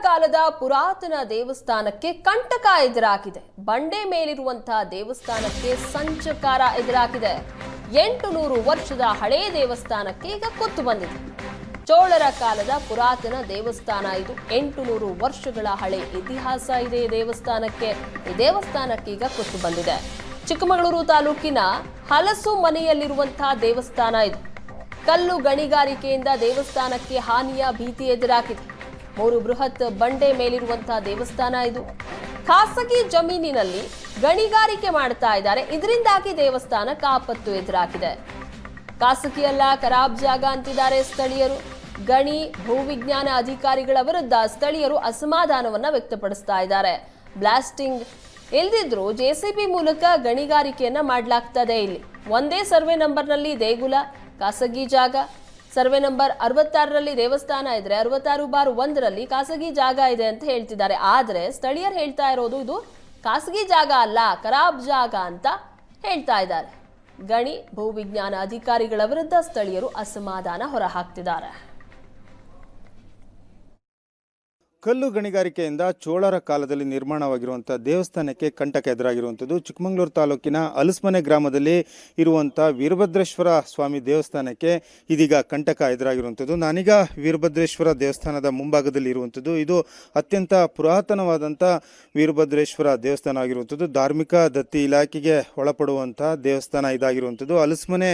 ಕಾಲದ ಪುರಾತನ ದೇವಸ್ಥಾನಕ್ಕೆ ಕಂಟಕ ಎದುರಾಗಿದೆ. ಬಂಡೆ ಮೇಲಿರುವಂತಹ ದೇವಸ್ಥಾನಕ್ಕೆ ಸಂಚಕಾರ ಎದುರಾಗಿದೆ. 800 ವರ್ಷದ ಹಳೆ ದೇವಸ್ಥಾನಕ್ಕೆ ಈಗ ಕುತ್ತು ಬಂದಿದೆ. ಚೋಳರ ಕಾಲದ ಪುರಾತನ ದೇವಸ್ಥಾನ ಇದು. 800 ವರ್ಷಗಳ ಹಳೆ ಇತಿಹಾಸ ಇದೆ ಈ ದೇವಸ್ಥಾನಕ್ಕೆ ಈಗ ಕುತ್ತು ಬಂದಿದೆ. ಚಿಕ್ಕಮಗಳೂರು ತಾಲೂಕಿನ ಹಲಸು ಮನೆಯಲ್ಲಿರುವಂತಹ ದೇವಸ್ಥಾನ ಇದು. ಕಲ್ಲು ಗಣಿಗಾರಿಕೆಯಿಂದ ದೇವಸ್ಥಾನಕ್ಕೆ ಹಾನಿಯ ಭೀತಿ ಎದುರಾಗಿದೆ. 3 ಬೃಹತ್ ಬಂಡೆ ಮೇಲಿರುವಂತಹ ದೇವಸ್ಥಾನ ಇದು. ಖಾಸಗಿ ಜಮೀನಿನಲ್ಲಿ ಗಣಿಗಾರಿಕೆ ಮಾಡ್ತಾ ಇದ್ದಾರೆ. ಇದರಿಂದಾಗಿ ದೇವಸ್ಥಾನಕ್ಕೆ ಆಪತ್ತು ಎದುರಾಗಿದೆ. ಖಾಸಗಿಯಲ್ಲ, ಖರಾಬ್ ಜಾಗ ಅಂತಿದ್ದಾರೆ ಸ್ಥಳೀಯರು. ಗಣಿ ಭೂವಿಜ್ಞಾನ ಅಧಿಕಾರಿಗಳ ವಿರುದ್ಧ ಸ್ಥಳೀಯರು ಅಸಮಾಧಾನವನ್ನ ವ್ಯಕ್ತಪಡಿಸ್ತಾ ಇದ್ದಾರೆ. ಬ್ಲಾಸ್ಟಿಂಗ್ ಇಲ್ದಿದ್ರು ಜೆಸಿಬಿ ಮೂಲಕ ಗಣಿಗಾರಿಕೆಯನ್ನ ಮಾಡಲಾಗ್ತದೆ. ಇಲ್ಲಿ ಒಂದೇ ಸರ್ವೆ ನಂಬರ್ನಲ್ಲಿ ದೇಗುಲ, ಖಾಸಗಿ ಜಾಗ. ಸರ್ವೆ ನಂಬರ್ 66ರಲ್ಲಿ ದೇವಸ್ಥಾನ ಇದ್ರೆ 66/1ರಲ್ಲಿ ಖಾಸಗಿ ಜಾಗ ಇದೆ ಅಂತ ಹೇಳ್ತಿದ್ದಾರೆ. ಆದ್ರೆ ಸ್ಥಳೀಯರು ಹೇಳ್ತಾ ಇರೋದು ಇದು ಖಾಸಗಿ ಜಾಗ ಅಲ್ಲ, ಖರಾಬ್ ಜಾಗ ಅಂತ ಹೇಳ್ತಾ ಇದ್ದಾರೆ. ಗಣಿ ಭೂವಿಜ್ಞಾನ ಅಧಿಕಾರಿಗಳ ವಿರುದ್ಧ ಸ್ಥಳೀಯರು ಅಸಮಾಧಾನ ಹೊರಹಾಕ್ತಿದ್ದಾರೆ. ಕಲ್ಲು ಗಣಿಗಾರಿಕೆಯಿಂದ ಚೋಳರ ಕಾಲದಲ್ಲಿ ನಿರ್ಮಾಣವಾಗಿರುವಂಥ ದೇವಸ್ಥಾನಕ್ಕೆ ಕಂಟಕ ಎದುರಾಗಿರುವಂಥದ್ದು. ಚಿಕ್ಕಮಗಳೂರು ತಾಲೂಕಿನ ಹಲಸುಮನೆ ಗ್ರಾಮದಲ್ಲಿ ಇರುವಂಥ ವೀರಭದ್ರೇಶ್ವರ ಸ್ವಾಮಿ ದೇವಸ್ಥಾನಕ್ಕೆ ಇದೀಗ ಕಂಟಕ ಎದುರಾಗಿರುವಂಥದ್ದು. ನಾನೀಗ ವೀರಭದ್ರೇಶ್ವರ ದೇವಸ್ಥಾನದ ಮುಂಭಾಗದಲ್ಲಿ ಇರುವಂಥದ್ದು. ಇದು ಅತ್ಯಂತ ಪುರಾತನವಾದಂಥ ವೀರಭದ್ರೇಶ್ವರ ದೇವಸ್ಥಾನ ಆಗಿರುವಂಥದ್ದು. ಧಾರ್ಮಿಕ ದತ್ತಿ ಇಲಾಖೆಗೆ ಒಳಪಡುವಂಥ ದೇವಸ್ಥಾನ ಇದಾಗಿರುವಂಥದ್ದು. ಹಲಸುಮನೆ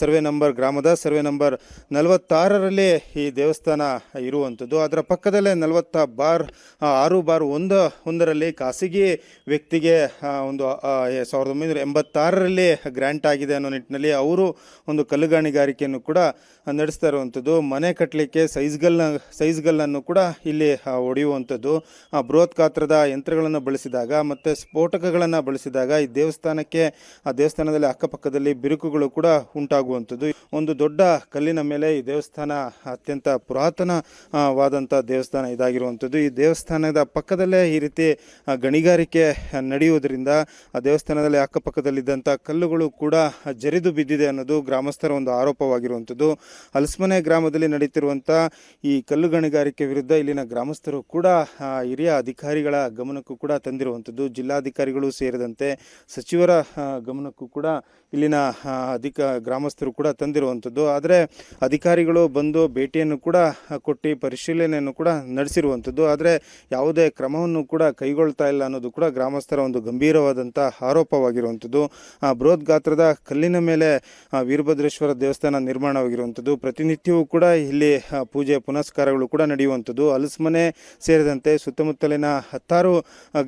ಸರ್ವೆ ನಂಬರ್ ಗ್ರಾಮದ ಸರ್ವೆ ನಂಬರ್ 46ರಲ್ಲಿ ಈ ದೇವಸ್ಥಾನ ಇರುವಂಥದ್ದು. ಅದರ ಪಕ್ಕದಲ್ಲೇ 40/6/1ರಲ್ಲಿ ಖಾಸಗಿ ವ್ಯಕ್ತಿಗೆ ಒಂದು 1986ರಲ್ಲಿ ಗ್ರ್ಯಾಂಟ್ ಆಗಿದೆ ಅನ್ನೋ ನಿಟ್ಟಿನಲ್ಲಿ ಅವರು ಒಂದು ಕಲ್ಲು ಗಣಿಗಾರಿಕೆಯನ್ನು ಕೂಡ ನಡೆಸ್ತಾ ಇರುವಂಥದ್ದು. ಮನೆ ಕಟ್ಟಲಿಕ್ಕೆ ಸೈಜ್ಗಲ್ಲನ್ನು ಕೂಡ ಇಲ್ಲಿ ಹೊಡೆಯುವಂಥದ್ದು. ಬೃಹತ್ ಗಾತ್ರದ ಯಂತ್ರಗಳನ್ನು ಬಳಸಿದಾಗ ಮತ್ತು ಸ್ಫೋಟಕಗಳನ್ನು ಬಳಸಿದಾಗ ಈ ದೇವಸ್ಥಾನಕ್ಕೆ ಆ ದೇವಸ್ಥಾನದಲ್ಲಿ ಅಕ್ಕಪಕ್ಕದಲ್ಲಿ ಬಿರುಕುಗಳು ಕೂಡ ಉಂಟಾಗುವಂಥದ್ದು. ಒಂದು ದೊಡ್ಡ ಕಲ್ಲಿನ ಮೇಲೆ ಈ ದೇವಸ್ಥಾನ ಅತ್ಯಂತ ಪುರಾತನವಾದಂಥ ದೇವಸ್ಥಾನ ಇದಾಗಿರುವಂಥದ್ದು. ಈ ದೇವಸ್ಥಾನದ ಪಕ್ಕದಲ್ಲೇ ಈ ರೀತಿ ಗಣಿಗಾರಿಕೆ ನಡೆಯುವುದರಿಂದ ಆ ದೇವಸ್ಥಾನದಲ್ಲಿ ಅಕ್ಕಪಕ್ಕದಲ್ಲಿದ್ದಂಥ ಕಲ್ಲುಗಳು ಕೂಡ ಜರಿದು ಬಿದ್ದಿದೆ ಅನ್ನೋದು ಗ್ರಾಮಸ್ಥರ ಒಂದು ಆರೋಪವಾಗಿರುವಂಥದ್ದು. ಹಲಸುಮನೆ ಗ್ರಾಮದಲ್ಲಿ ನಡೀತಿರುವಂಥ ಈ ಕಲ್ಲು ಗಣಿಗಾರಿಕೆ ವಿರುದ್ಧ ಇಲ್ಲಿನ ಗ್ರಾಮಸ್ಥರು ಕೂಡ ಹಿರಿಯ ಅಧಿಕಾರಿಗಳ ಗಮನಕ್ಕೂ ಕೂಡ ತಂದಿರುವಂಥದ್ದು. ಜಿಲ್ಲಾಧಿಕಾರಿಗಳು ಸೇರಿದಂತೆ ಸಚಿವರ ಗಮನಕ್ಕೂ ಕೂಡ ಇಲ್ಲಿನ ಗ್ರಾಮಸ್ಥರು ಕೂಡ ತಂದಿರುವಂಥದ್ದು. ಆದರೆ ಅಧಿಕಾರಿಗಳು ಬಂದು ಭೇಟಿಯನ್ನು ಕೂಡ ಕೊಟ್ಟು ಪರಿಶೀಲನೆಯನ್ನು ಕೂಡ ನಡೆಸಿರುವಂಥದ್ದು. ಆದರೆ ಯಾವುದೇ ಕ್ರಮವನ್ನು ಕೂಡ ಕೈಗೊಳ್ತಾ ಇಲ್ಲ ಅನ್ನೋದು ಕೂಡ ಗ್ರಾಮಸ್ಥರ ಒಂದು ಗಂಭೀರವಾದಂಥ ಆರೋಪವಾಗಿರುವಂಥದ್ದು. ಬೃಹತ್ ಗಾತ್ರದ ಕಲ್ಲಿನ ಮೇಲೆ ವೀರಭದ್ರೇಶ್ವರ ದೇವಸ್ಥಾನ ನಿರ್ಮಾಣವಾಗಿರುವಂಥದ್ದು. ಪ್ರತಿನಿತ್ಯವೂ ಕೂಡ ಇಲ್ಲಿ ಪೂಜೆ ಪುನಸ್ಕಾರಗಳು ಕೂಡ ನಡೆಯುವಂಥದ್ದು. ಹಲಸುಮನೆ ಸೇರಿದಂತೆ ಸುತ್ತಮುತ್ತಲಿನ 10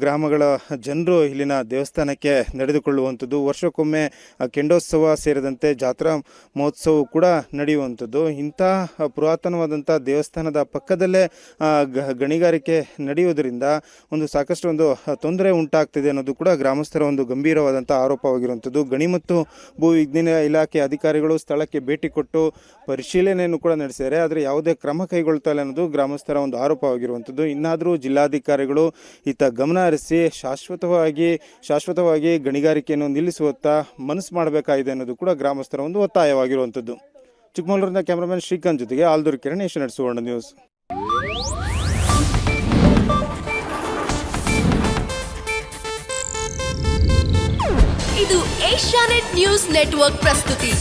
ಗ್ರಾಮಗಳ ಜನರು ಇಲ್ಲಿನ ದೇವಸ್ಥಾನಕ್ಕೆ ನಡೆದುಕೊಳ್ಳುವಂಥದ್ದು. ವರ್ಷಕ್ಕೊಮ್ಮೆ ಕೆಂಡೋತ್ಸವ ಸೇರಿದಂತೆ ಜಾತ್ರಾ ಮಹೋತ್ಸವ ಕೂಡ ನಡೆಯುವಂಥದ್ದು. ಇಂಥ ಪುರಾತನವಾದಂಥ ದೇವಸ್ಥಾನದ ಪಕ್ಕದಲ್ಲೇ ಗಣಿಗಾರಿಕೆ ನಡೆಯುವುದರಿಂದ ಸಾಕಷ್ಟು ಒಂದು ತೊಂದರೆ ಉಂಟಾಗ್ತಿದೆ ಅನ್ನೋದು ಕೂಡ ಗ್ರಾಮಸ್ಥರ ಒಂದು ಗಂಭೀರವಾದಂಥ ಆರೋಪವಾಗಿರುವಂಥದ್ದು. ಗಣಿ ಮತ್ತು ಭೂ ವಿಜ್ಞಾನ ಇಲಾಖೆ ಅಧಿಕಾರಿಗಳು ಸ್ಥಳಕ್ಕೆ ಭೇಟಿ ಕೊಟ್ಟು ಪರಿಶೀಲನೆಯನ್ನು ಕೂಡ ನಡೆಸಿದ್ದಾರೆ. ಆದರೆ ಯಾವುದೇ ಕ್ರಮ ಕೈಗೊಳ್ತಾ ಇಲ್ಲ ಅನ್ನೋದು ಗ್ರಾಮಸ್ಥರ ಒಂದು ಆರೋಪವಾಗಿರುವಂಥದ್ದು. ಇನ್ನಾದರೂ ಜಿಲ್ಲಾಧಿಕಾರಿಗಳು ಗಮನ ಹರಿಸಿ ಶಾಶ್ವತವಾಗಿ ಗಣಿಗಾರಿಕೆಯನ್ನು ನಿಲ್ಲಿಸುವತ್ತ ಮನಸ್ಸು ಮಾಡಬೇಕಾಗಿದೆ ಅನ್ನೋದು ಕೂಡ ಗ್ರಾಮಸ್ಥರ ಒಂದು ಒತ್ತಾಯವಾಗಿರುವಂಥದ್ದು. ಚಿಕ್ಕಮಗಳೂರಿನ ಕ್ಯಾಮರಾಮನ್ ಶ್ರೀಕಾಂತ್ ಜೊತೆಗೆ ಆಲ್ದೂರು ಕಿರಣ್, ನೇಷನ್ ಸುವರ್ಣ ನ್ಯೂಸ್. ಇದು ಏಷ್ಯಾನೆಟ್ ನ್ಯೂಸ್ ನೆಟ್ವರ್ಕ್ ಪ್ರಸ್ತುತಿ.